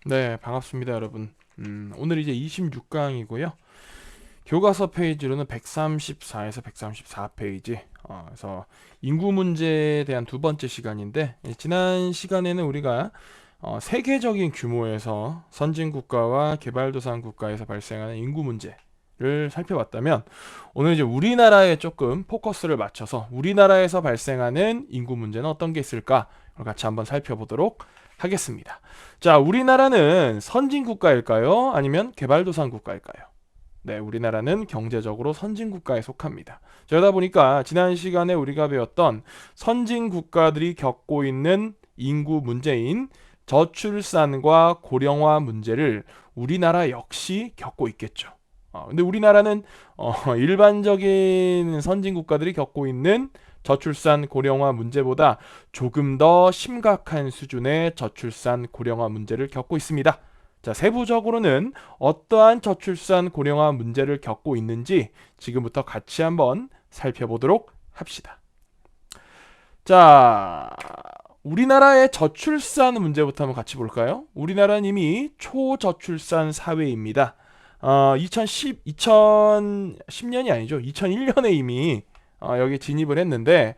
네, 반갑습니다, 여러분. 오늘 이제 26강이고요. 교과서 페이지로는 134에서 134페이지. 그래서 인구 문제에 대한 두 번째 시간인데, 지난 시간에는 우리가 세계적인 규모에서 선진국가와 개발도상국가에서 발생하는 인구 문제를 살펴봤다면, 오늘 이제 우리나라에 조금 포커스를 맞춰서 우리나라에서 발생하는 인구 문제는 어떤 게 있을까? 를 같이 한번 살펴보도록 하겠습니다. 자, 우리나라는 선진국가일까요? 아니면 개발도상국가일까요? 네, 우리나라는 경제적으로 선진국가에 속합니다. 그러다 보니까 지난 시간에 우리가 배웠던 선진국가들이 겪고 있는 인구 문제인 저출산과 고령화 문제를 우리나라 역시 겪고 있겠죠. 근데 우리나라는 일반적인 선진국가들이 겪고 있는 저출산 고령화 문제보다 조금 더 심각한 수준의 저출산 고령화 문제를 겪고 있습니다. 자, 세부적으로는 어떠한 저출산 고령화 문제를 겪고 있는지 지금부터 같이 한번 살펴보도록 합시다. 자, 우리나라의 저출산 문제부터 한번 같이 볼까요? 우리나라는 이미 초저출산 사회입니다. 2010년이 아니죠. 2001년에 이미 여기 진입을 했는데,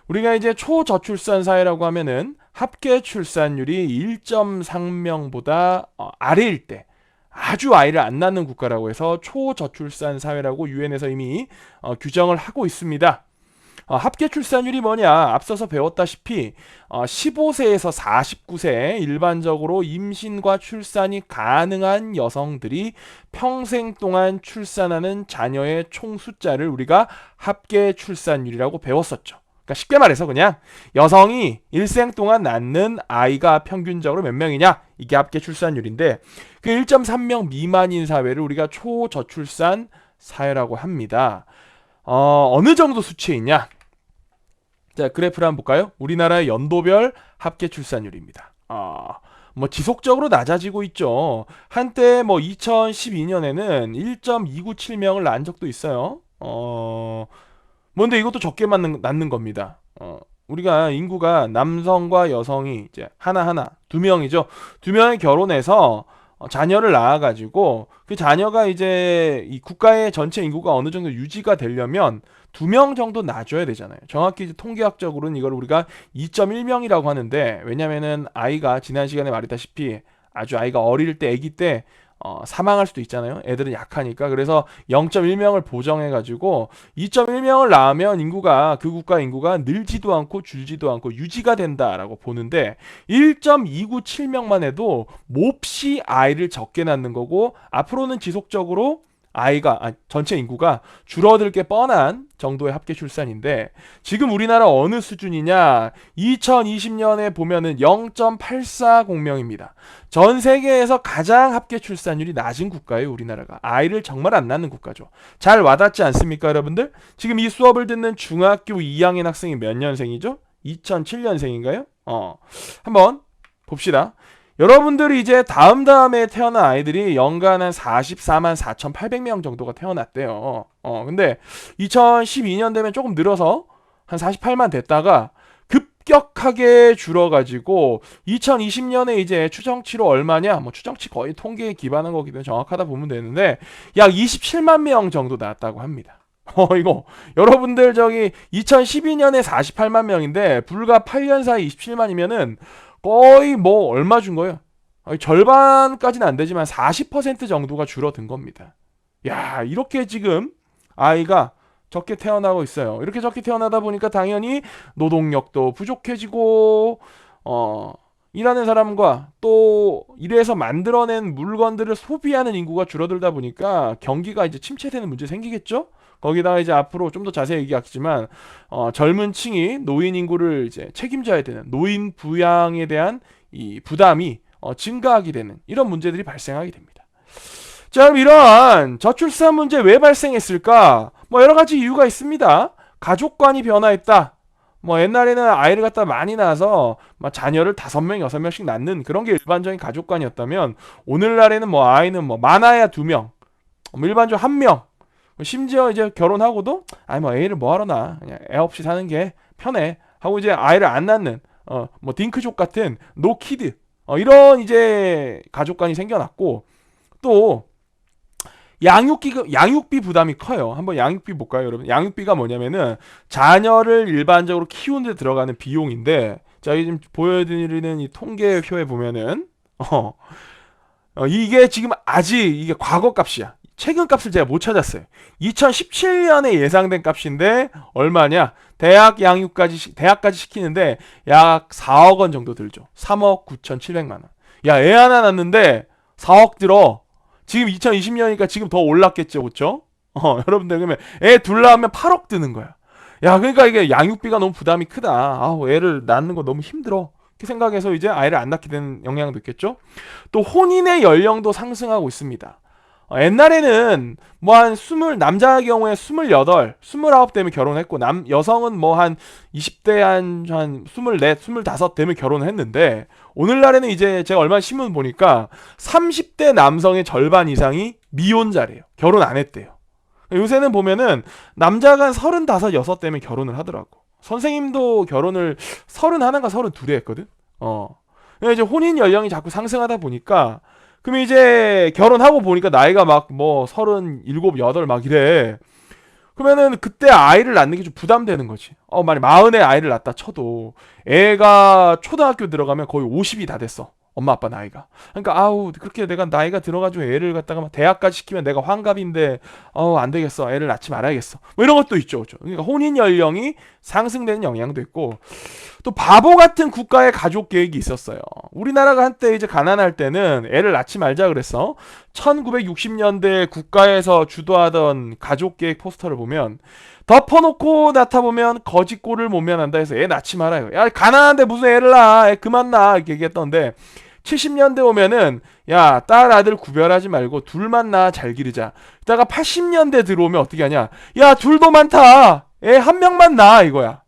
우리가 이제 초저출산 사회라고 하면은 합계 출산율이 1.3명보다 아래일 때, 아주 아이를 안 낳는 국가라고 해서 초저출산 사회라고 유엔에서 이미 규정을 하고 있습니다. 합계 출산율이 뭐냐? 앞서서 배웠다시피 15세에서 49세 일반적으로 임신과 출산이 가능한 여성들이 평생 동안 출산하는 자녀의 총 숫자를 우리가 합계 출산율이라고 배웠었죠. 그러니까 쉽게 말해서 그냥 여성이 일생 동안 낳는 아이가 평균적으로 몇 명이냐? 이게 합계 출산율인데, 그 1.3명 미만인 사회를 우리가 초저출산 사회라고 합니다. 어느 정도 수치에 있냐? 자, 그래프를 한번 볼까요? 우리나라의 연도별 합계 출산율입니다. 뭐 지속적으로 낮아지고 있죠. 한때 뭐 2012년에는 1.297명을 낳은 적도 있어요. 뭔데 이것도 적게 낳는 겁니다. 우리가 인구가 남성과 여성이 이제 하나하나 두 명이죠. 두 명이 결혼해서 자녀를 낳아가지고 그 자녀가 이제 이 국가의 전체 인구가 어느 정도 유지가 되려면 2명 정도 낳아줘야 되잖아요. 정확히 이제 통계학적으로는 이걸 우리가 2.1명이라고 하는데, 왜냐면은 아이가 지난 시간에 말했다시피 아주 아이가 어릴 때, 아기 때 사망할 수도 있잖아요. 애들은 약하니까. 그래서 0.1명을 보정해가지고 2.1명을 낳으면 인구가, 그 국가 인구가 늘지도 않고 줄지도 않고 유지가 된다라고 보는데, 1.297명만 해도 몹시 아이를 적게 낳는 거고, 앞으로는 지속적으로 전체 인구가 줄어들 게 뻔한 정도의 합계 출산인데, 지금 우리나라 어느 수준이냐? 2020년에 보면은 0.840명입니다. 전 세계에서 가장 합계 출산율이 낮은 국가예요, 우리나라가. 아이를 정말 안 낳는 국가죠. 잘 와닿지 않습니까, 여러분들? 지금 이 수업을 듣는 중학교 2학년 학생이 몇 년생이죠? 2007년생인가요? 한번 봅시다. 여러분들이 이제 다음에 태어난 아이들이 연간 한 44만 4,800명 정도가 태어났대요. 근데 2012년 되면 조금 늘어서 한 48만 됐다가 급격하게 줄어가지고 2020년에 이제 추정치로 얼마냐? 뭐 추정치 거의 통계에 기반한 거기 때문에 정확하다 보면 되는데, 약 27만 명 정도 나왔다고 합니다. 이거 여러분들 저기 2012년에 48만 명인데 불과 8년 사이 27만이면은 거의 뭐 얼마 준 거예요? 절반까지는 안 되지만 40% 정도가 줄어든 겁니다. 야, 이렇게 지금 아이가 적게 태어나고 있어요. 이렇게 적게 태어나다 보니까 당연히 노동력도 부족해지고, 일하는 사람과 또 일해서 만들어낸 물건들을 소비하는 인구가 줄어들다 보니까 경기가 이제 침체되는 문제 생기겠죠? 거기다가 이제 앞으로 좀 더 자세히 얘기하겠지만, 젊은 층이 노인 인구를 이제 책임져야 되는 노인 부양에 대한 이 부담이 증가하게 되는 이런 문제들이 발생하게 됩니다. 자, 그럼 이러한 저출산 문제 왜 발생했을까? 뭐 여러 가지 이유가 있습니다. 가족관이 변화했다. 뭐 옛날에는 아이를 갖다 많이 낳아서 막 자녀를 5명, 6명씩 낳는 그런 게 일반적인 가족관이었다면, 오늘날에는 뭐 아이는 뭐 많아야 2명, 뭐 일반적으로 1명, 심지어 이제 결혼하고도 아니 뭐 애를 뭐하러 낳아, 그냥 애 없이 사는 게 편해 하고 이제 아이를 안 낳는 뭐 딩크족 같은 노키드, 이런 이제 가족관이 생겨났고, 또 양육비 부담이 커요. 한번 양육비 볼까요, 여러분? 양육비가 뭐냐면은 자녀를 일반적으로 키우는 데 들어가는 비용인데, 자, 지금 보여드리는 이 통계표에 보면은 이게 지금 아직 이게 과거 값이야. 최근 값을 제가 못 찾았어요. 2017년에 예상된 값인데 얼마냐? 대학까지 시키는데 약 4억 원 정도 들죠. 3억 9,700만 원. 야, 애 하나 낳는데 4억 들어. 지금 2020년이니까 지금 더 올랐겠죠, 그렇죠? 여러분들 그러면 애 둘 낳으면 8억 드는 거야. 야, 그러니까 이게 양육비가 너무 부담이 크다. 아우, 애를 낳는 거 너무 힘들어. 이렇게 생각해서 이제 아이를 안 낳게 되는 영향도 있겠죠. 또 혼인의 연령도 상승하고 있습니다. 옛날에는 뭐 한 20, 남자의 경우에 28, 29 되면 결혼했고, 여성은 뭐 한 20대 한 24, 25 되면 결혼을 했는데, 오늘날에는 이제 제가 얼마 신문 보니까 30대 남성의 절반 이상이 미혼자래요. 결혼 안 했대요. 요새는 보면은 남자가 한 35, 6 되면 결혼을 하더라고. 선생님도 결혼을 31인가 32에 했거든. 이제 혼인 연령이 자꾸 상승하다 보니까, 그럼 이제 결혼하고 보니까 나이가 막 뭐 37, 8 막 이래. 그러면은 그때 아이를 낳는 게 좀 부담되는 거지. 만약 40에 아이를 낳았다 쳐도 애가 초등학교 들어가면 거의 50이 다 됐어. 엄마 아빠 나이가. 그러니까 아우, 그렇게 내가 나이가 들어가지고 애를 갖다가 막 대학까지 시키면 내가 환갑인데 안 되겠어. 애를 낳지 말아야겠어. 뭐 이런 것도 있죠. 그렇죠? 그러니까 혼인 연령이 상승되는 영향도 있고, 또 바보 같은 국가의 가족 계획이 있었어요. 우리나라가 한때 이제 가난할 때는 애를 낳지 말자 그랬어. 1960년대 국가에서 주도하던 가족 계획 포스터를 보면, 덮어놓고 낳다보면 거짓골을 못 면한다 해서 애 낳지 말아요. 야, 가난한데 무슨 애를 낳아. 애 그만 낳아. 이렇게 얘기했던데, 70년대 오면은 야, 딸 아들 구별하지 말고 둘만 낳아 잘 기르자. 이따가 80년대 들어오면 어떻게 하냐. 야, 둘도 많다. 애 한 명만 낳아 이거야.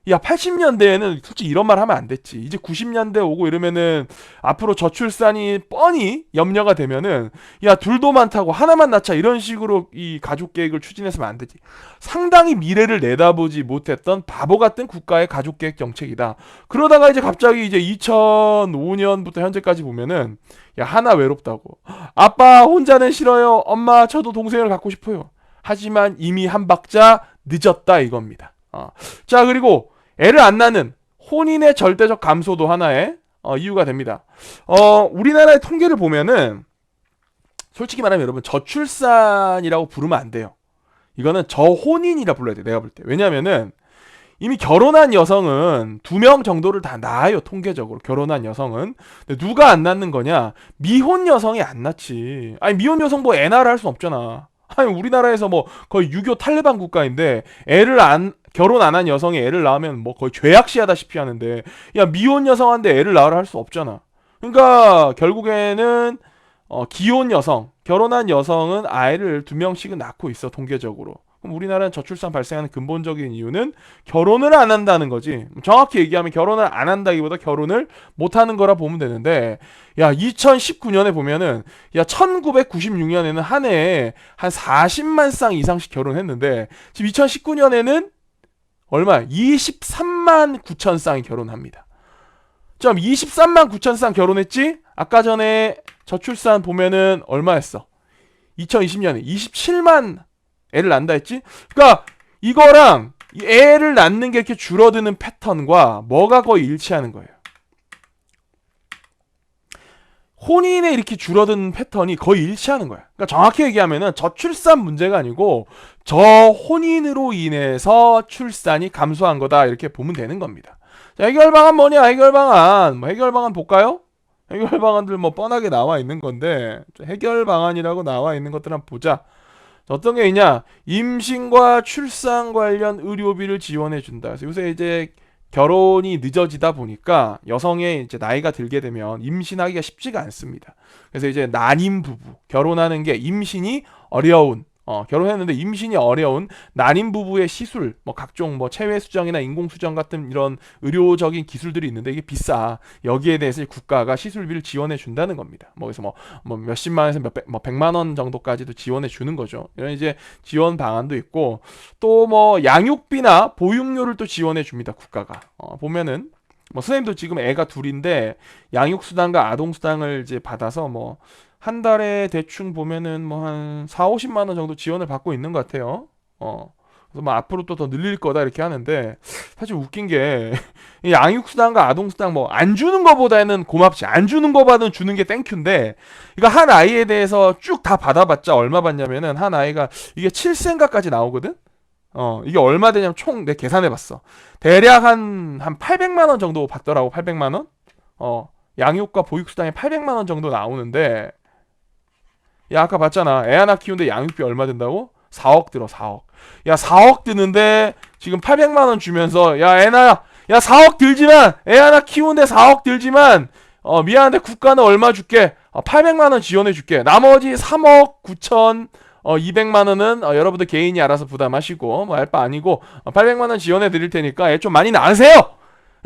야, 80년대에는 솔직히 이런 말 하면 안 됐지. 이제 90년대 오고 이러면은 앞으로 저출산이 뻔히 염려가 되면은 야, 둘도 많다고 하나만 낳자 이런 식으로 이 가족 계획을 추진했으면 안 되지. 상당히 미래를 내다보지 못했던 바보 같은 국가의 가족 계획 정책이다. 그러다가 이제 갑자기 이제 2005년부터 현재까지 보면은 야, 하나 외롭다고. 아빠 혼자는 싫어요. 엄마 저도 동생을 갖고 싶어요. 하지만 이미 한 박자 늦었다 이겁니다. 자, 그리고 애를 안 낳는 혼인의 절대적 감소도 하나의 이유가 됩니다. 우리나라의 통계를 보면은 솔직히 말하면 여러분 저출산이라고 부르면 안 돼요. 이거는 저혼인이라 불러야 돼, 내가 볼 때. 왜냐면은 이미 결혼한 여성은 2명 정도를 다 낳아요, 통계적으로. 결혼한 여성은. 근데 누가 안 낳는 거냐? 미혼 여성이 안 낳지. 아니, 미혼 여성 뭐 애 낳으라 할 수 없잖아. 아니, 우리나라에서 뭐 거의 유교 탈레반 국가인데 결혼 안 한 여성이 애를 낳으면 뭐 거의 죄악시하다시피 하는데, 야, 미혼 여성한테 애를 낳으라 할 수 없잖아. 그러니까 결국에는 기혼 여성, 결혼한 여성은 아이를 2명씩은 낳고 있어, 통계적으로. 그럼 우리나라는 저출산 발생하는 근본적인 이유는 결혼을 안 한다는 거지. 정확히 얘기하면 결혼을 안 한다기보다 결혼을 못 하는 거라 보면 되는데, 야, 2019년에 보면은, 야, 1996년에는 한 해에 한 40만 쌍 이상씩 결혼했는데, 지금 2019년에는 얼마? 23만 9천 쌍이 결혼합니다. 좀 23만 9천 쌍 결혼했지? 아까 전에 저출산 보면은 얼마였어? 2020년에 27만 애를 낳는다 했지? 그러니까 이거랑 애를 낳는 게 이렇게 줄어드는 패턴과 뭐가 거의 일치하는 거예요. 혼인에 이렇게 줄어드는 패턴이 거의 일치하는 거야. 그러니까 정확히 얘기하면은 저출산 문제가 아니고 저혼인으로 인해서 출산이 감소한 거다, 이렇게 보면 되는 겁니다. 자, 해결 방안 뭐냐? 해결 방안. 해결 방안 볼까요? 해결 방안들 뭐 뻔하게 나와 있는 건데, 해결 방안이라고 나와 있는 것들 한번 보자. 어떤 게 있냐? 임신과 출산 관련 의료비를 지원해 준다. 그래서 요새 이제 결혼이 늦어지다 보니까 여성의 이제 나이가 들게 되면 임신하기가 쉽지가 않습니다. 그래서 이제 난임 부부, 결혼하는 게 임신이 어려운, 결혼했는데 임신이 어려운 난임 부부의 시술, 뭐 각종 뭐 체외 수정이나 인공 수정 같은 이런 의료적인 기술들이 있는데 이게 비싸. 여기에 대해서 국가가 시술비를 지원해 준다는 겁니다. 뭐 그래서 뭐 몇십만에서 뭐 100만 원 정도까지도 지원해 주는 거죠. 이런 이제 지원 방안도 있고, 또 뭐 양육비나 보육료를 또 지원해 줍니다, 국가가. 보면은 뭐 선생님도 지금 애가 둘인데 양육수당과 아동수당을 이제 받아서 뭐 한 달에 대충 보면은 뭐 한 4, 50만 원 정도 지원을 받고 있는 것 같아요. 그래서 뭐 앞으로 또 더 늘릴 거다 이렇게 하는데, 사실 웃긴 게 이 양육수당과 아동수당 뭐 안 주는 거보다는 고맙지, 안 주는 거보다는 주는 게 땡큐인데, 이거 한 아이에 대해서 쭉 다 받아봤자 얼마 받냐면은 한 아이가 이게 7센가까지 나오거든. 이게 얼마 되냐면 총 내 계산해봤어. 대략 한 800만 원 정도 받더라고. 800만 원. 양육과 보육수당에 800만 원 정도 나오는데, 야 아까 봤잖아. 애 하나 키우는데 양육비 얼마 든다고? 4억 들어. 4억. 야 4억 드는데 지금 800만 원 주면서, 야 애나, 야 4억 들지만, 애 하나 키우는데 4억 들지만, 미안한데 국가는 얼마 줄게? 800만 원 지원해 줄게. 나머지 3억 9천 200만 원은 여러분들 개인이 알아서 부담하시고 뭐 알 바 아니고, 800만 원 지원해 드릴 테니까 애 좀 많이 낳으세요.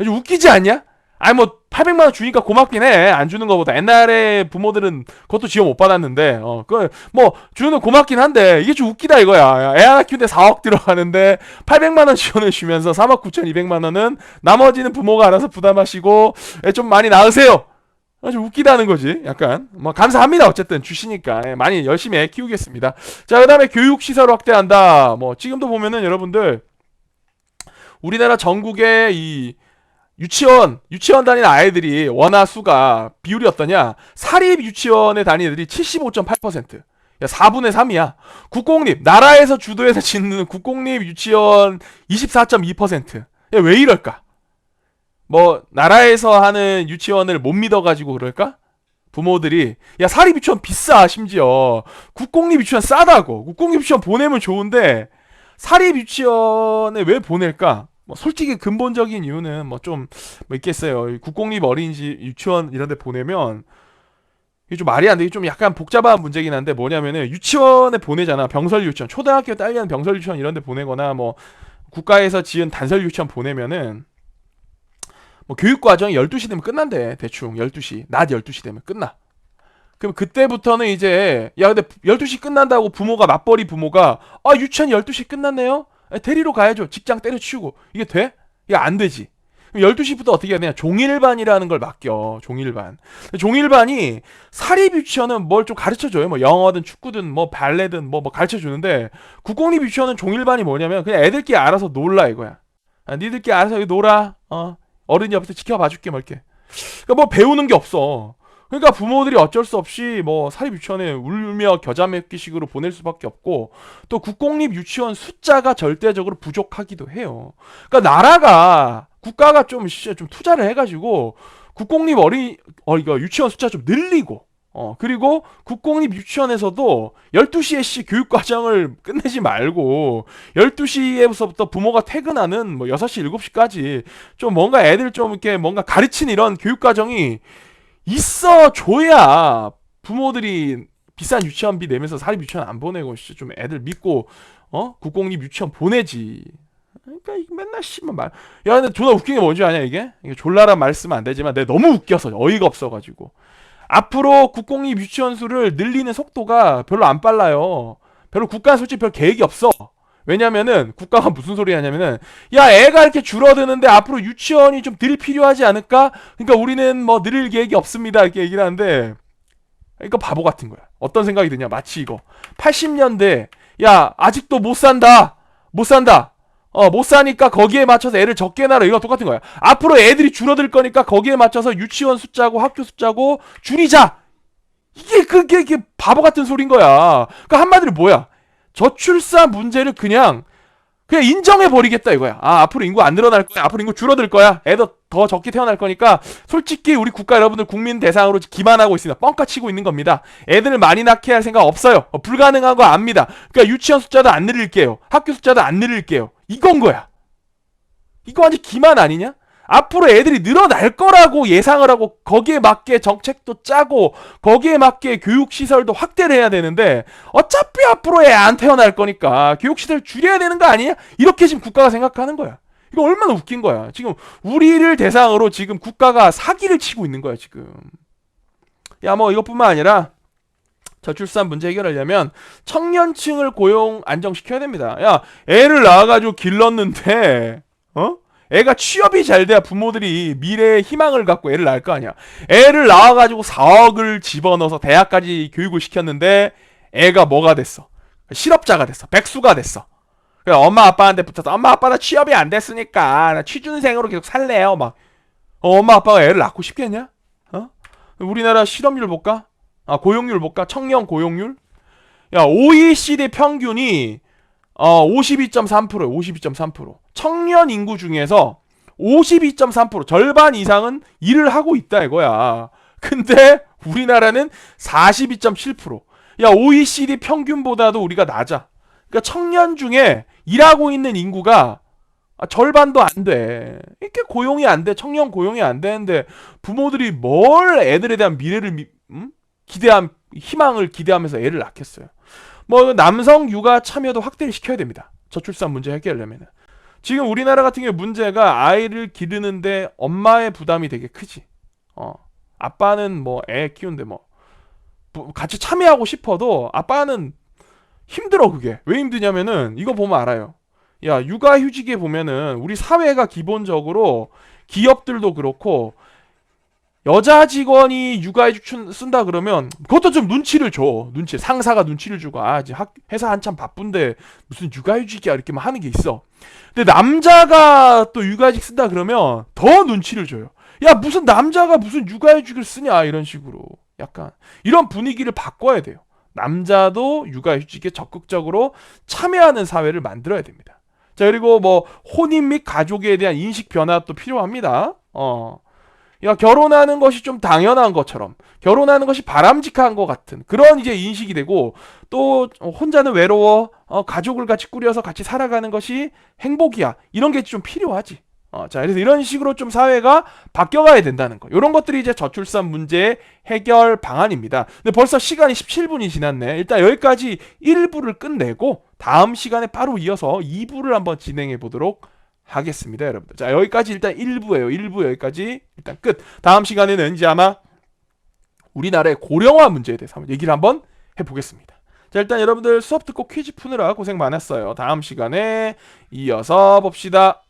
좀 웃기지 않냐? 아니 뭐 800만 원 주니까 고맙긴 해. 안 주는 거보다. 옛날에 부모들은 그것도 지원 못 받았는데, 그 뭐 주는 고맙긴 한데 이게 좀 웃기다 이거야. 애 하나 키우는데 4억 들어가는데 800만 원 지원을 주면서 3억 9,200만 원은 나머지는 부모가 알아서 부담하시고 애 좀 많이 낳으세요. 좀 웃기다는 거지. 약간 뭐 감사합니다. 어쨌든 주시니까 많이 열심히 애 키우겠습니다. 자, 그다음에 교육 시설 확대한다. 뭐 지금도 보면은 여러분들 우리나라 전국의 이 유치원 다니는 아이들이 원화 수가 비율이 어떠냐? 사립 유치원에 다니는 애들이 75.8%. 야, 4분의 3이야. 국공립, 나라에서 주도해서 짓는 국공립 유치원 24.2%. 야, 왜 이럴까? 뭐 나라에서 하는 유치원을 못 믿어가지고 그럴까? 부모들이, 야 사립 유치원 비싸. 심지어 국공립 유치원 싸다고. 국공립 유치원 보내면 좋은데 사립 유치원에 왜 보낼까? 뭐 솔직히 근본적인 이유는 뭐 좀 뭐 있겠어요. 국공립 어린이집 유치원 이런 데 보내면 이게 좀 말이 안 돼. 이게 좀 약간 복잡한 문제긴 한데, 뭐냐면은 유치원에 보내잖아. 병설 유치원, 초등학교 딸려는 병설 유치원 이런 데 보내거나 뭐 국가에서 지은 단설 유치원 보내면은 뭐 교육 과정이 12시 되면 끝난대. 대충 12시. 낮 12시 되면 끝나. 그럼 그때부터는 이제, 야 근데 12시 끝난다고 부모가, 맞벌이 부모가, 유치원 12시 끝났네요? 데리러 가야죠. 직장 때려치우고. 이게 돼? 이게 안 되지. 12시부터 어떻게 해야 되냐? 종일반이라는 걸 맡겨. 종일반. 종일반이 사립 유치원은 뭘 좀 가르쳐줘요. 뭐 영어든 축구든 뭐 발레든 뭐 가르쳐주는데, 국공립 유치원은 종일반이 뭐냐면 그냥 애들끼리 알아서 놀라 이거야. 니들끼리 알아서 여기 놀아. 어른이 옆에서 지켜봐줄게 뭐 이렇게. 그러니까 뭐 배우는 게 없어. 그러니까 부모들이 어쩔 수 없이 뭐 사립 유치원에 울며 겨자 먹기식으로 보낼 수밖에 없고, 또 국공립 유치원 숫자가 절대적으로 부족하기도 해요. 그러니까 나라가, 국가가 좀 투자를 해가지고 국공립 이거 유치원 숫자 좀 늘리고, 그리고 국공립 유치원에서도 12시에 교육 과정을 끝내지 말고 12시에서부터 부모가 퇴근하는 뭐 6시, 7시까지 좀 뭔가 애들 좀 이렇게 뭔가 가르치는 이런 교육 과정이 있어 줘야 부모들이 비싼 유치원비 내면서 사립 유치원 안 보내고 좀 애들 믿고 국공립 유치원 보내지. 그러니까 맨날 씨만 말. 야 근데 존나 웃긴 게 뭔지 아냐 이게? 이게 졸라란 말 쓰면 안 되지만 내가 너무 웃겨서 어이가 없어가지고. 앞으로 국공립 유치원 수를 늘리는 속도가 별로 안 빨라요. 별로 국가는 솔직히 별 계획이 없어. 왜냐면은 국가가 무슨 소리 하냐면은, 야 애가 이렇게 줄어드는데 앞으로 유치원이 좀 늘 필요하지 않을까? 그러니까 우리는 뭐 늘릴 계획이 없습니다 이렇게 얘기를 하는데, 그러니까 바보 같은 거야. 어떤 생각이 드냐? 마치 이거 80년대, 야 아직도 못 산다 못 사니까 거기에 맞춰서 애를 적게 낳으라. 이거 똑같은 거야. 앞으로 애들이 줄어들 거니까 거기에 맞춰서 유치원 숫자고 학교 숫자고 줄이자. 이게 바보 같은 소린 거야. 그러니까 한마디로 뭐야? 저출산 문제를 그냥 인정해 버리겠다 이거야. 앞으로 인구 안 늘어날 거야. 앞으로 인구 줄어들 거야. 애도 더 적게 태어날 거니까 솔직히 우리 국가 여러분들 국민 대상으로 기만하고 있습니다. 뻥까 치고 있는 겁니다. 애들을 많이 낳게 할 생각 없어요. 불가능한 거 압니다. 그러니까 유치원 숫자도 안 늘릴게요. 학교 숫자도 안 늘릴게요. 이건 거야. 이거 완전 기만 아니냐? 앞으로 애들이 늘어날 거라고 예상을 하고 거기에 맞게 정책도 짜고 거기에 맞게 교육시설도 확대를 해야 되는데, 어차피 앞으로 애 안 태어날 거니까 교육시설 줄여야 되는 거 아니냐? 이렇게 지금 국가가 생각하는 거야. 이거 얼마나 웃긴 거야. 지금 우리를 대상으로 지금 국가가 사기를 치고 있는 거야 지금. 야 뭐 이것뿐만 아니라 저출산 문제 해결하려면 청년층을 고용 안정시켜야 됩니다. 야 애를 낳아가지고 길렀는데 애가 취업이 잘 돼야 부모들이 미래의 희망을 갖고 애를 낳을 거 아니야. 애를 낳아가지고 4억을 집어넣어서 대학까지 교육을 시켰는데 애가 뭐가 됐어? 실업자가 됐어. 백수가 됐어. 그래 엄마 아빠한테 붙어서 엄마 아빠 나 취업이 안 됐으니까 나 취준생으로 계속 살래요. 막 엄마 아빠가 애를 낳고 싶겠냐? 어? 우리나라 실업률 볼까? 고용률 볼까? 청년 고용률? 야 OECD 평균이 52.3%예요. 52.3%. 청년 인구 중에서 52.3% 절반 이상은 일을 하고 있다 이거야. 근데 우리나라는 42.7%. 야 OECD 평균보다도 우리가 낮아. 그러니까 청년 중에 일하고 있는 인구가 절반도 안 돼. 이렇게 고용이 안 돼. 청년 고용이 안 되는데 부모들이 뭘 애들에 대한 미래를 희망을 기대하면서 애를 낳겠어요. 뭐 남성 육아 참여도 확대를 시켜야 됩니다. 저출산 문제 해결하려면. 지금 우리나라 같은 경우 문제가 아이를 기르는데 엄마의 부담이 되게 크지. 아빠는 뭐 애 키우는데 뭐 같이 참여하고 싶어도 아빠는 힘들어 그게. 왜 힘드냐면은 이거 보면 알아요. 야 육아휴직에 보면은 우리 사회가 기본적으로 기업들도 그렇고 여자 직원이 육아휴직 쓴다 그러면 그것도 좀 눈치를 줘. 상사가 눈치를 주고 이제 회사 한참 바쁜데 무슨 육아휴직이야 이렇게만 하는 게 있어. 근데 남자가 또 육아휴직 쓴다 그러면 더 눈치를 줘요. 야 무슨 남자가 무슨 육아휴직을 쓰냐 이런 식으로. 약간 이런 분위기를 바꿔야 돼요. 남자도 육아휴직에 적극적으로 참여하는 사회를 만들어야 됩니다. 자 그리고 뭐 혼인 및 가족에 대한 인식 변화도 필요합니다. 야 결혼하는 것이 좀 당연한 것처럼 결혼하는 것이 바람직한 것 같은 그런 이제 인식이 되고 또 혼자는 외로워 가족을 같이 꾸려서 같이 살아가는 것이 행복이야 이런 게 좀 필요하지. 자 그래서 이런 식으로 좀 사회가 바뀌어가야 된다는 거. 이런 것들이 이제 저출산 문제의 해결 방안입니다. 근데 벌써 시간이 17분이 지났네. 일단 여기까지 1부를 끝내고 다음 시간에 바로 이어서 2부를 한번 진행해 보도록 하겠습니다, 여러분들. 자 여기까지 일단 1부예요. 1부 여기까지 일단 끝. 다음 시간에는 이제 아마 우리나라의 고령화 문제에 대해서 한번 얘기를 한번 해보겠습니다. 자 일단 여러분들 수업 듣고 퀴즈 푸느라 고생 많았어요. 다음 시간에 이어서 봅시다.